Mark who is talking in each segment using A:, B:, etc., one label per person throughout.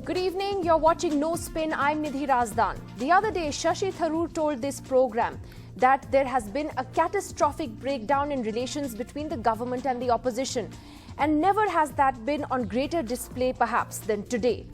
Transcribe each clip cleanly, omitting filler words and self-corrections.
A: Good evening, you're watching No Spin, I'm Nidhi Razdan. The other day, Shashi Tharoor told this program that there has been a catastrophic breakdown in relations between the government and the opposition. And never has that been on greater display perhaps than today.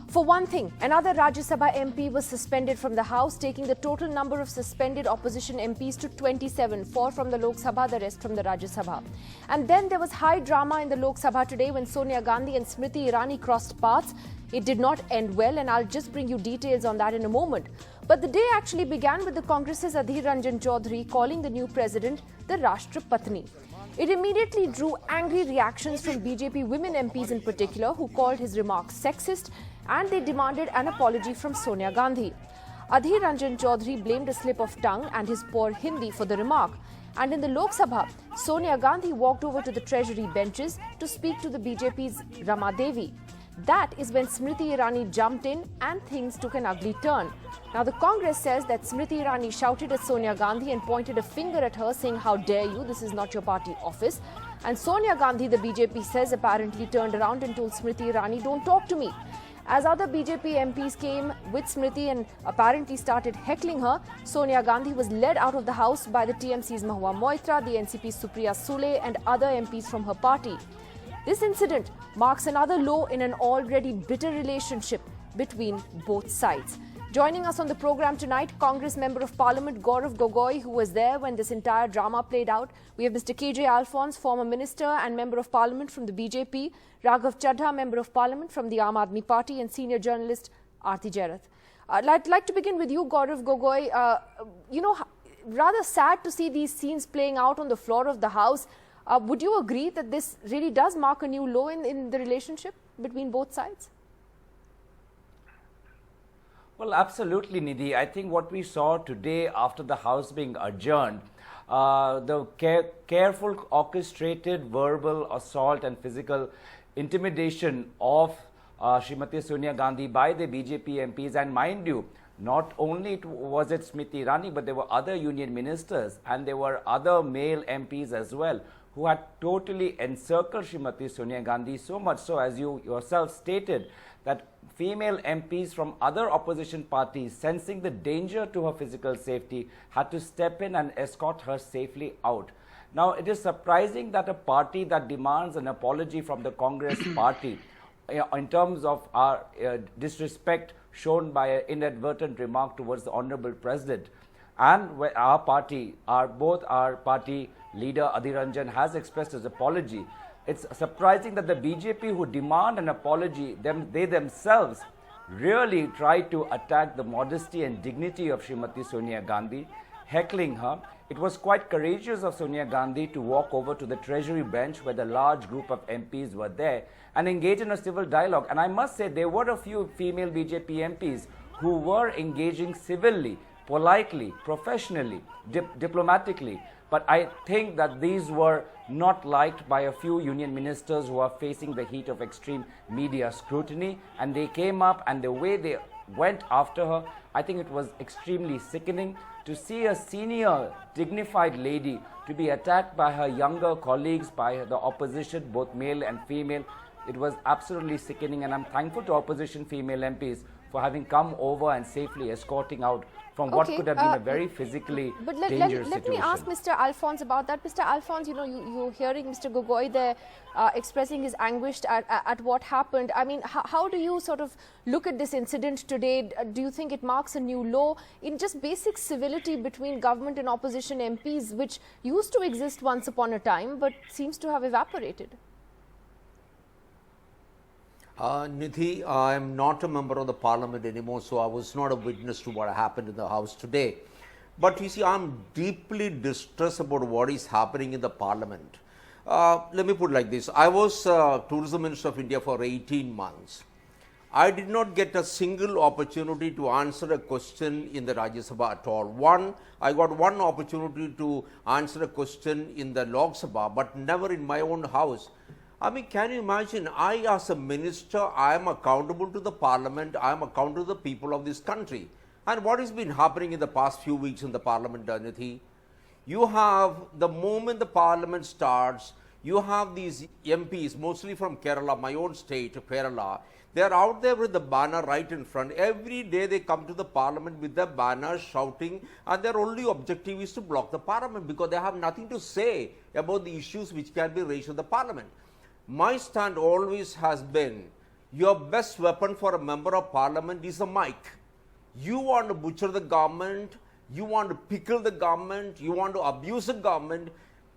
A: For one thing, another Rajya Sabha MP was suspended from the House, taking the total number of suspended opposition MPs to 27, 4 from the Lok Sabha, the rest from the Rajya Sabha. And then there was high drama in the Lok Sabha today when Sonia Gandhi and Smriti Irani crossed paths. It did not end well, and I'll just bring you details on that in a moment. But the day actually began with the Congress's Adhir Ranjan Chaudhary calling the new president the Rashtrapatni. It immediately drew angry reactions from BJP women MPs in particular, who called his remarks sexist, and they demanded an apology from Sonia Gandhi. Adhir Ranjan Chaudhary blamed a slip of tongue and his poor Hindi for the remark. And in the Lok Sabha, Sonia Gandhi walked over to the Treasury benches to speak to the BJP's Rama Devi. That is when Smriti Irani jumped in and things took an ugly turn. Now the Congress says that Smriti Irani shouted at Sonia Gandhi and pointed a finger at her saying, "How dare you, this is not your party office." And Sonia Gandhi, the BJP says, apparently turned around and told Smriti Irani, "Don't talk to me." As other BJP MPs came with Smriti and apparently started heckling her, Sonia Gandhi was led out of the House by the TMC's Mahua Moitra, the NCP's Supriya Sule and other MPs from her party. This incident marks another low in an already bitter relationship between both sides. Joining us on the program tonight, Congress Member of Parliament Gaurav Gogoi, who was there when this entire drama played out. We have Mr. KJ Alphonse, former Minister and Member of Parliament from the BJP, Raghav Chadha, Member of Parliament from the Aam Aadmi Party, and senior journalist Aarti Jairath. I'd like to begin with you, Gaurav Gogoi. Rather sad to see these scenes playing out on the floor of the House. Would you agree that this really does mark a new low in the relationship between both sides?
B: Well, absolutely, Nidhi. I think what we saw today after the House being adjourned, the careful, orchestrated verbal assault and physical intimidation of Srimati Sonia Gandhi by the BJP MPs, and mind you, not only was it Smriti Irani, but there were other union ministers and there were other male MPs as well who had totally encircled Srimati Sonia Gandhi, so much so, as you yourself stated, that female MPs from other opposition parties, sensing the danger to her physical safety, had to step in and escort her safely out. Now, it is surprising that a party that demands an apology from the Congress party in terms of our disrespect shown by an inadvertent remark towards the Honorable President, and our party, both our party leader Adhir Ranjan has expressed his apology. It's surprising that the BJP who demand an apology, they themselves really try to attack the modesty and dignity of Srimati Sonia Gandhi, heckling her. It was quite courageous of Sonia Gandhi to walk over to the Treasury bench where the large group of MPs were there and engage in a civil dialogue. And I must say, there were a few female BJP MPs who were engaging civilly, politely, professionally, diplomatically. But I think that these were not liked by a few union ministers who are facing the heat of extreme media scrutiny. And they came up, and the way they went after her, I think it was extremely sickening to see a senior, dignified lady to be attacked by her younger colleagues, by the opposition, both male and female. It was absolutely sickening, and I'm thankful to opposition female MPs for having come over and safely escorting out from what could have been a very physically dangerous situation.
A: Let me ask Mr. Alphonse about that. Mr. Alphonse, you're hearing Mr. Gogoi there expressing his anguish at what happened. I mean, how do you sort of look at this incident today? Do you think it marks a new low in just basic civility between government and opposition MPs, which used to exist once upon a time, but seems to have evaporated?
C: Nidhi, I am not a member of the parliament anymore, so I was not a witness to what happened in the House today. But you see, I am deeply distressed about what is happening in the parliament. Let me put it like this. I was Tourism Minister of India for 18 months. I did not get a single opportunity to answer a question in the Rajya Sabha at all. I got one opportunity to answer a question in the Lok Sabha, but never in my own house. I mean, can you imagine, I as a minister, I am accountable to the parliament, I am accountable to the people of this country. And what has been happening in the past few weeks in the parliament, Nidhi? You have, the moment the parliament starts, you have these MPs, mostly from Kerala, my own state, Kerala. They are out there with the banner right in front. Every day they come to the parliament with the banner shouting, and their only objective is to block the parliament because they have nothing to say about the issues which can be raised in the parliament. My stand always has been, your best weapon for a member of parliament is a mic. You want to butcher the government, you want to pickle the government, you want to abuse the government,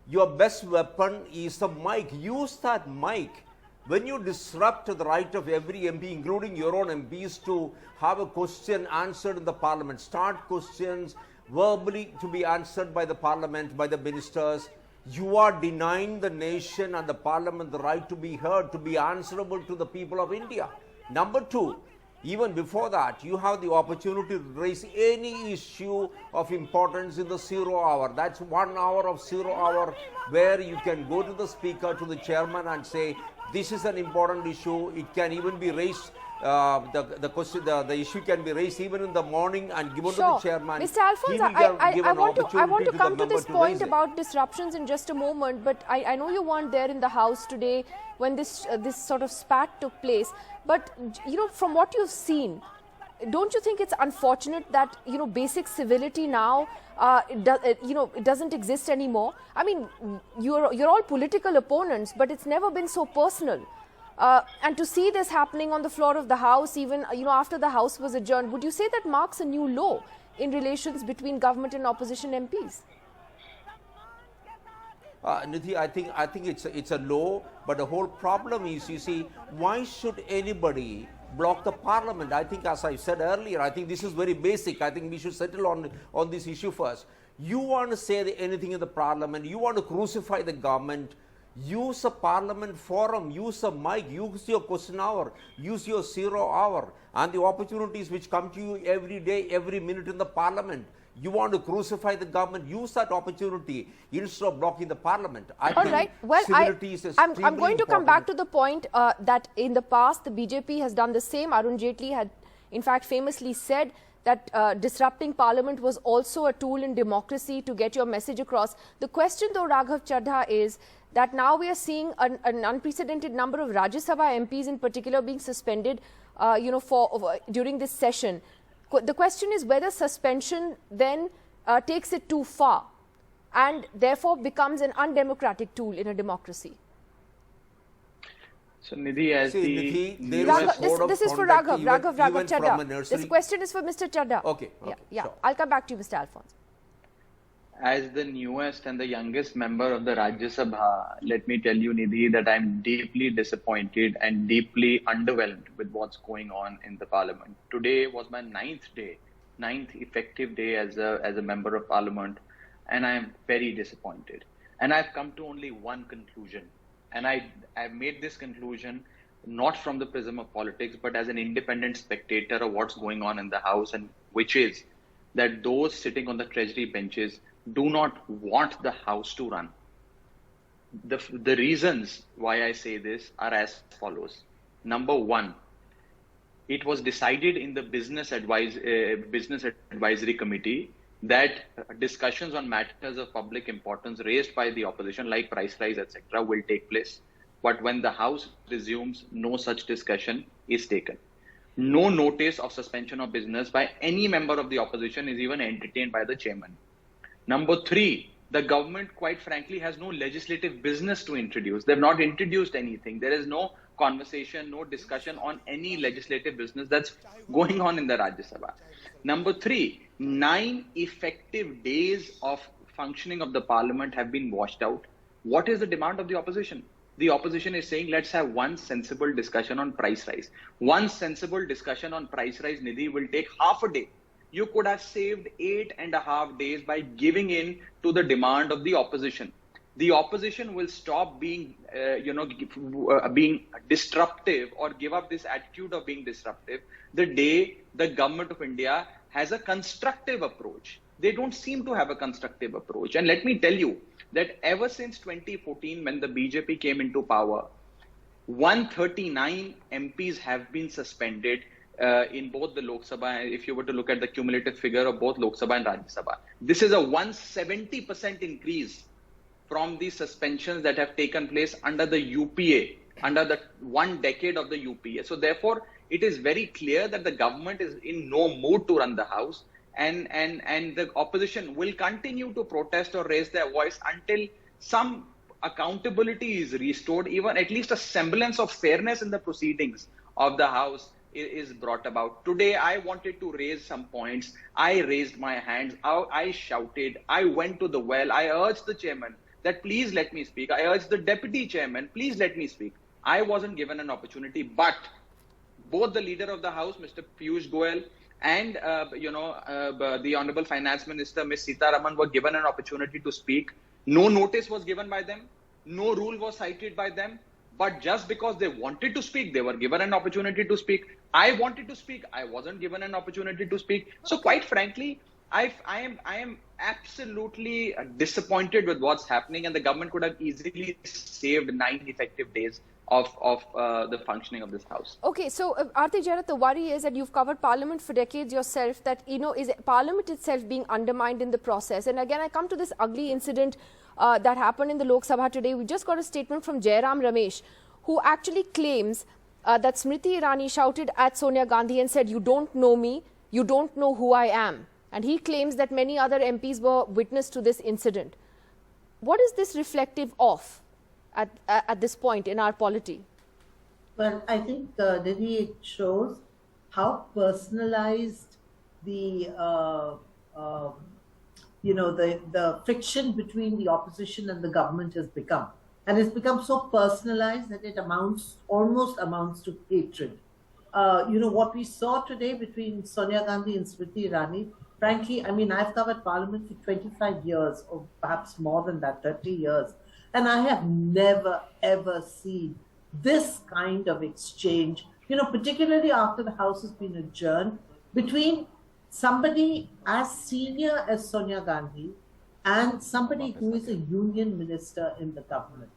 C: your best weapon is the mic. Use that mic. When you disrupt the right of every MP, including your own MPs, to have a question answered in the parliament, start questions verbally to be answered by the parliament, by the ministers, you are denying the nation and the parliament the right to be heard, to be answerable to the people of India. Number two, even before that, you have the opportunity to raise any issue of importance in the 0 hour. That's 1 hour of 0 hour where you can go to the speaker, to the chairman, and say, this is an important issue. It can even be raised, the issue can be raised even in the morning and given to the chairman.
A: Mr. Alphonse, I want to come to this point about disruptions in just a moment, but I know you weren't there in the House today when this sort of spat took place. But, from what you've seen, don't you think it's unfortunate that, basic civility now, it doesn't exist anymore? I mean, you're all political opponents, but it's never been so personal. And to see this happening on the floor of the House, even, after the House was adjourned, would you say that marks a new low in relations between government and opposition MPs?
C: Nidhi, I think it's a low, but the whole problem is, you see, why should anybody block the parliament? I think, as I said earlier, I think this is very basic. I think we should settle on this issue first. You want to say anything in the parliament, you want to crucify the government, use a parliament forum, use a mic, use your question hour, use your 0 hour, and the opportunities which come to you every day, every minute in the parliament. You want to crucify the government, use that opportunity instead of blocking the parliament.
A: All right. Well, I'm going to come back to the point that in the past the BJP has done the same. Arun Jaitley had in fact famously said that disrupting parliament was also a tool in democracy to get your message across. The question though, Raghav Chadha, is that now we are seeing an unprecedented number of Rajya Sabha MPs in particular being suspended during this session. The question is whether suspension then takes it too far and therefore becomes an undemocratic tool in a democracy.
D: So, Nidhi, as
A: this is for Raghav Chadha. This question is for Mr. Chadha.
C: Okay.
A: Yeah.
C: Sure.
A: I'll come back to you, Mr. Alphonse.
D: As the newest and the youngest member of the Rajya Sabha, let me tell you, Nidhi, that I'm deeply disappointed and deeply underwhelmed with what's going on in the parliament. Today was my ninth effective day as a member of parliament, and I am very disappointed. And I've come to only one conclusion. And I've made this conclusion not from the prism of politics, but as an independent spectator of what's going on in the House, and which is that those sitting on the treasury benches do not want the House to run. The reasons why I say this are as follows. Number one, it was decided in the Business Advisory Committee that discussions on matters of public importance raised by the opposition, like price rise, etc., will take place. But when the House resumes, no such discussion is taken. No notice of suspension of business by any member of the opposition is even entertained by the chairman. Number three, the government, quite frankly, has no legislative business to introduce. They've not introduced anything. There is no conversation, no discussion on any legislative business that's going on in the Rajya Sabha. Number three, 9 effective days of functioning of the parliament have been washed out. What is the demand of the opposition? The opposition is saying, let's have one sensible discussion on price rise. One sensible discussion on price rise, Nidhi, will take half a day. You could have saved 8.5 days by giving in to the demand of the opposition. The opposition will stop being, being disruptive or give up this attitude of being disruptive the day the government of India has a constructive approach. They don't seem to have a constructive approach. And let me tell you that ever since 2014, when the BJP came into power, 139 MPs have been suspended in both the Lok Sabha. If you were to look at the cumulative figure of both Lok Sabha and Rajya Sabha, this is a 170% increase from the suspensions that have taken place under the UPA, under the 1 decade of the UPA. So therefore, it is very clear that the government is in no mood to run the House, and the opposition will continue to protest or raise their voice until some accountability is restored, even at least a semblance of fairness in the proceedings of the House is brought about. Today, I wanted to raise some points. I raised my hands. I shouted. I went to the well. I urged the chairman that please let me speak. I urged the deputy chairman, please let me speak. I wasn't given an opportunity, but both the leader of the House, Mr. Piyush Goyal, and the Honorable Finance Minister, Ms. Sitaraman, were given an opportunity to speak. No notice was given by them. No rule was cited by them. But just because they wanted to speak, they were given an opportunity to speak. I wanted to speak. I wasn't given an opportunity to speak. So quite frankly, I am absolutely disappointed with what's happening, and the government could have easily saved 9 effective days of the functioning of this House.
A: Okay, so Aarti Jairat, the worry is that you've covered Parliament for decades yourself, that, is Parliament itself being undermined in the process? And again, I come to this ugly incident that happened in the Lok Sabha today. We just got a statement from Jairam Ramesh, who actually claims that Smriti Irani shouted at Sonia Gandhi and said, "You don't know me, you don't know who I am." And he claims that many other MPs were witness to this incident. What is this reflective of at this point in our polity?
E: Well, I think, Didi, it shows how personalized the the friction between the opposition and the government has become. And it's become so personalized that it almost amounts to hatred. What we saw today between Sonia Gandhi and Smriti Irani, frankly, I mean, I've covered Parliament for 25 years, or perhaps more than that, 30 years. And I have never, ever seen this kind of exchange, particularly after the House has been adjourned, between somebody as senior as Sonia Gandhi and somebody who is a union minister in the government.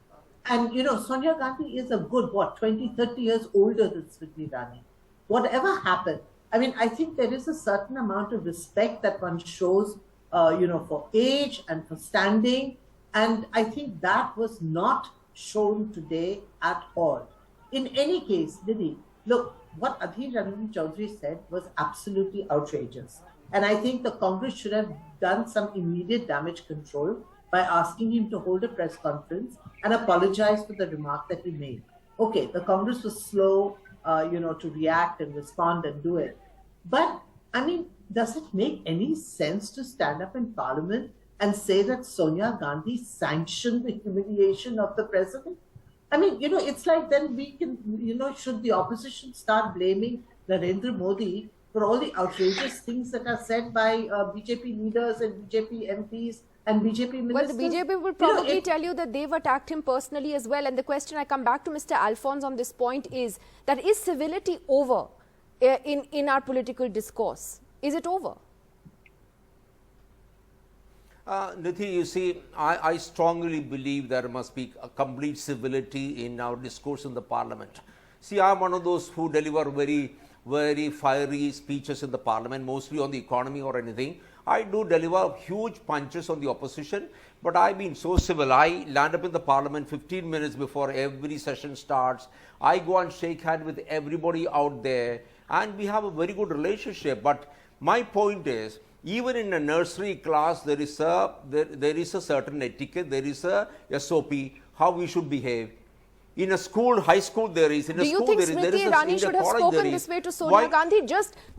E: And, Sonia Gandhi is a good, 20, 30 years older than Smriti Irani. Whatever happened, I mean, I think there is a certain amount of respect that one shows, for age and for standing. And I think that was not shown today at all. In any case, Didi, look, what Adhir Ranjan Chaudhary said was absolutely outrageous. And I think the Congress should have done some immediate damage control by asking him to hold a press conference and apologize for the remark that he made. Okay, the Congress was slow, to react and respond and do it. But, I mean, does it make any sense to stand up in Parliament and say that Sonia Gandhi sanctioned the humiliation of the president? I mean, it's like then we can, should the opposition start blaming Narendra Modi for all the outrageous things that are said by BJP leaders and BJP MPs and BJP ministers? Well,
A: the BJP will probably tell you that they've attacked him personally as well. And the question, I come back to Mr. Alphonse on this point, is that is civility over in our political discourse? Is it over?
C: Nithi, you see, I strongly believe there must be a complete civility in our discourse in the Parliament. See, I'm one of those who deliver very, very fiery speeches in the Parliament, mostly on the economy or anything. I do deliver huge punches on the opposition, but I've been so civil. I land up in the Parliament 15 minutes before every session starts. I go and shake hands with everybody out there, and we have a very good relationship. But my point is, even in a nursery class, there is a certain etiquette, there is a SOP, how we should behave. In a school, high school, there is. In a school, there is. Do you think
A: Smriti Irani should have spoken this way to Sonia Gandhi,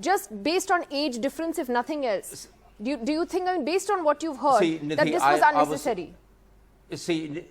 A: just based on age difference, if nothing else? Do you think, I mean, based on what you've heard, that this was unnecessary?
C: See,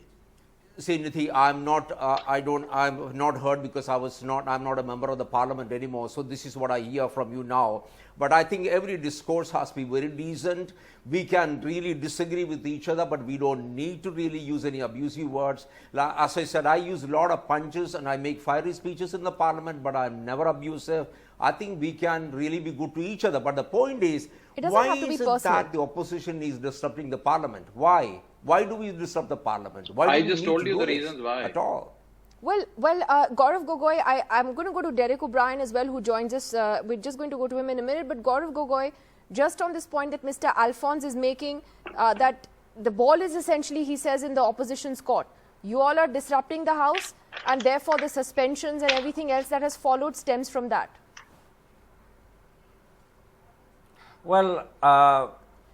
C: Nithi, I'm not heard because I'm not a member of the Parliament anymore. So this is what I hear from you now. But I think every discourse has to be very decent. We can really disagree with each other, but we don't need to really use any abusive words. As I said, I use a lot of punches and I make fiery speeches in the Parliament, but I'm never abusive. I think we can really be good to each other. But the point is, why is it that the opposition is disrupting the Parliament? Why? Why do we disrupt the Parliament? Why
D: I just told you the reasons why.
C: At all.
A: Well, Gaurav Gogoi, I'm going to go to Derek O'Brien as well, who joins us. We're just going to go to him in a minute. But Gaurav Gogoi, just on this point that Mr. Alphonse is making, that the ball is essentially, he says, in the opposition's court. You all are disrupting the House, and therefore the suspensions and everything else that has followed stems from that.
B: Well,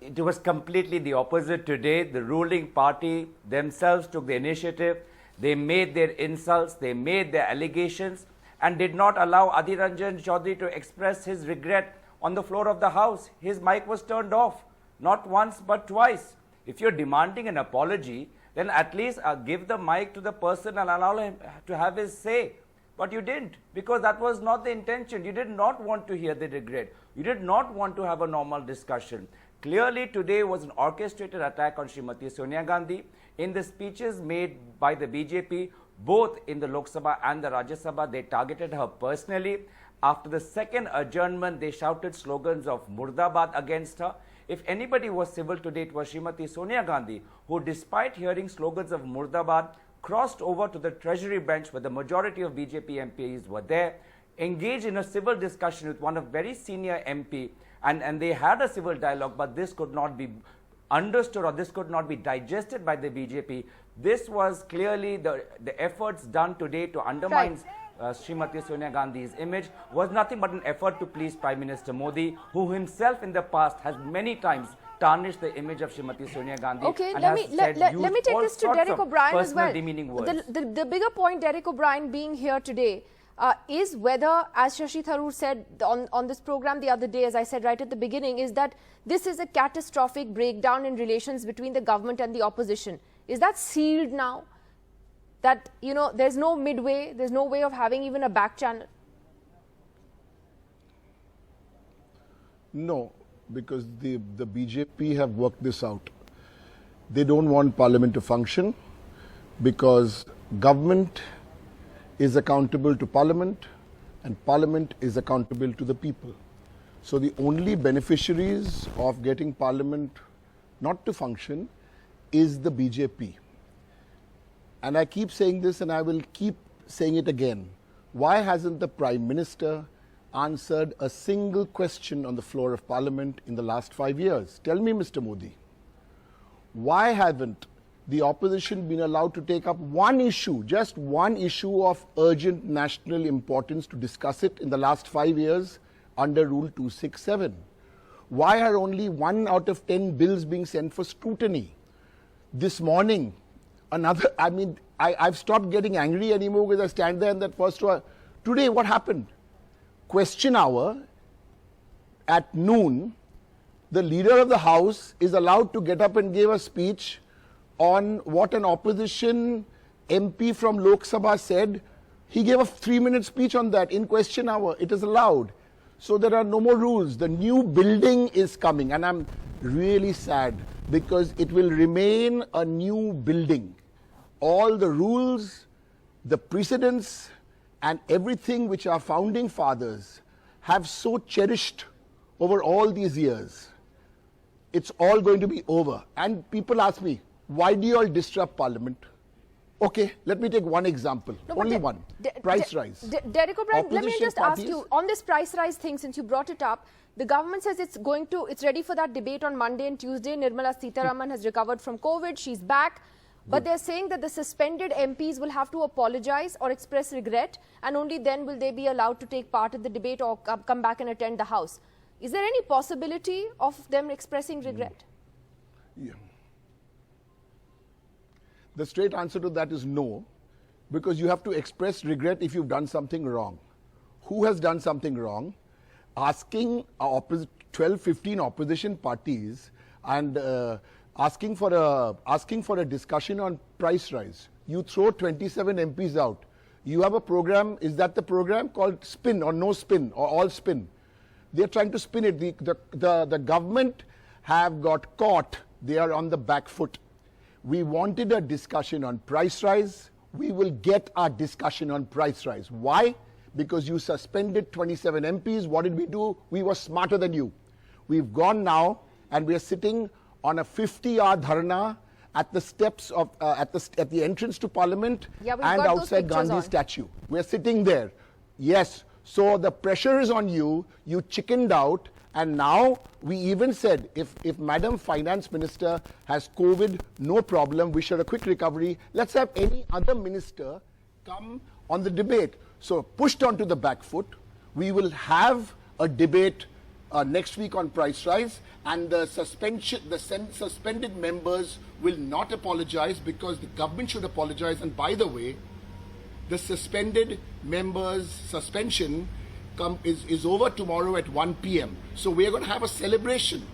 B: it was completely the opposite today. The ruling party themselves took the initiative. They made their insults, they made their allegations, and did not allow Adhir Ranjan Chaudhary to express his regret on the floor of the House. His mic was turned off, not once but twice. If you're demanding an apology, then at least give the mic to the person and allow him to have his say. But you didn't, because that was not the intention. You did not want to hear the regret. You did not want to have a normal discussion. Clearly, today was an orchestrated attack on Smriti Sonia Gandhi. In the speeches made by the BJP, both in the Lok Sabha and the Rajya Sabha, they targeted her personally. After the second adjournment, they shouted slogans of Murdabad against her. If anybody was civil today, it was Smriti Sonia Gandhi, who, despite hearing slogans of Murdabad, crossed over to the Treasury bench where the majority of BJP MPs were there, engaged in a civil discussion with one of very senior MP, and they had a civil dialogue, but this could not be understood or this could not be digested by the BJP. This was clearly the efforts done today to undermine Smriti Sonia Gandhi's image was nothing but an effort to please Prime Minister Modi, who himself in the past has many times tarnished the image of Smriti Sonia Gandhi.
A: Okay, let me take this to Derek O'Brien as well.
B: Words.
A: The bigger point, Derek O'Brien being here today, is whether, as Shashi Tharoor said on this program the other day, as I said right at the beginning, is that this is a catastrophic breakdown in relations between the government and the opposition. Is that sealed now? That, you know, there's no midway, there's no way of having even a back channel?
F: No, because the BJP have worked this out. They don't want Parliament to function because government is accountable to Parliament and Parliament is accountable to the people. So the only beneficiaries of getting Parliament not to function is the BJP. And I keep saying this and I will keep saying it again. Why hasn't the Prime Minister answered a single question on the floor of Parliament in the last 5 years? Tell me, Mr. Modi, why haven't the opposition been allowed to take up one issue, just one issue of urgent national importance to discuss it in the last 5 years under Rule 267? Why are only 1 out of 10 bills being sent for scrutiny? This morning, another, I've stopped getting angry anymore because I stand there in that first row. Today, what happened? Question hour at noon, the leader of the House is allowed to get up and give a speech on what an opposition MP from Lok Sabha said. He gave a 3-minute speech on that in question hour. It is allowed. So there are no more rules. The new building is coming, and I'm really sad because it will remain a new building. All the rules, the precedents, and everything which our founding fathers have so cherished over all these years, it's all going to be over. And people ask me, why do you all disrupt Parliament? Okay, let me take one example, only one, price rise.
A: Derek O'Brien, let me just ask you, on this price rise thing, since you brought it up, the government says it's ready for that debate on Monday and Tuesday. Nirmala Sitharaman has recovered from COVID, she's back. But they're saying that the suspended MPs will have to apologize or express regret, and only then will they be allowed to take part in the debate or come back and attend the House. Is there any possibility of them expressing regret?
F: Yeah. The straight answer to that is no, because you have to express regret if you've done something wrong. Who has done something wrong? Asking 12, 15 opposition parties and asking for a discussion on price rise. You throw 27 MPs out. You have a program, is that the program called spin or no spin or all spin? They're trying to spin it. The government have got caught. They are on the back foot. We wanted a discussion on price rise. We will get our discussion on price rise. Why? Because you suspended 27 MPs. What did we do? We were smarter than you. We've gone now and we are sitting on a 50-yard dharna at the steps of at the entrance to Parliament and outside Gandhi statue. We're sitting there. Yes. So the pressure is on you. You chickened out And now we even said if Madam Finance Minister has COVID, no problem, wish her a quick recovery. Let's have any other minister come on the debate. So pushed onto the back foot, we will have a debate next week on price rise, and the suspended members will not apologize because the government should apologize. And by the way, the suspended members' suspension is over tomorrow at 1 p.m. So we are going to have a celebration.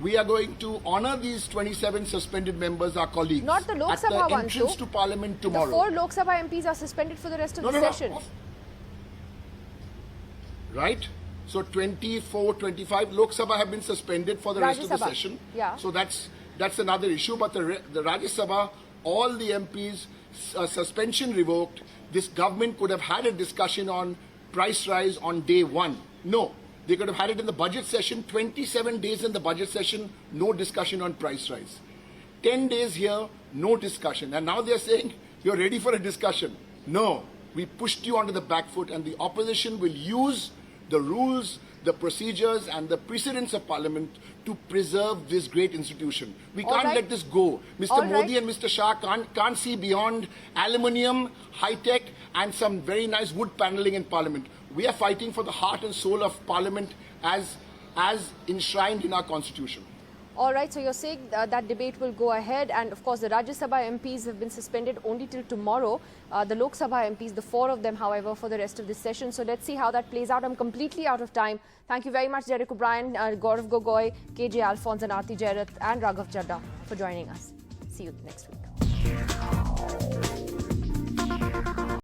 F: We are going to honor these 27 suspended members, our colleagues.
A: Not the Lok
F: at
A: Sabha
F: the
A: ones,
F: entrance
A: though.
F: to Parliament tomorrow.
A: The 4 Lok Sabha MPs are suspended for the rest of the session.
F: Right? So 24, 25 Lok Sabha have been suspended for the rest of the session.
A: Yeah.
F: So that's another issue. But the Rajya Sabha, all the MPs, suspension revoked. This government could have had a discussion on price rise on day 1. No. They could have had it in the budget session. 27 days in the budget session, no discussion on price rise. 10 days here, no discussion. And now they're saying, you're ready for a discussion. No. We pushed you onto the back foot, and the opposition will use the rules, the procedures and the precedents of Parliament to preserve this great institution. We can't let this go. Mr. Modi and Mr. Shah can't see beyond aluminium, high-tech and some very nice wood paneling in Parliament. We are fighting for the heart and soul of Parliament as enshrined in our Constitution.
A: All right, so you're saying that debate will go ahead, and of course the Rajya Sabha MPs have been suspended only till tomorrow. The Lok Sabha MPs, the 4 of them, however, for the rest of this session. So let's see how that plays out. I'm completely out of time. Thank you very much, Derek O'Brien, Gaurav Gogoi, KJ Alphonse and Aarti Jairath and Raghav Chadda for joining us. See you next week.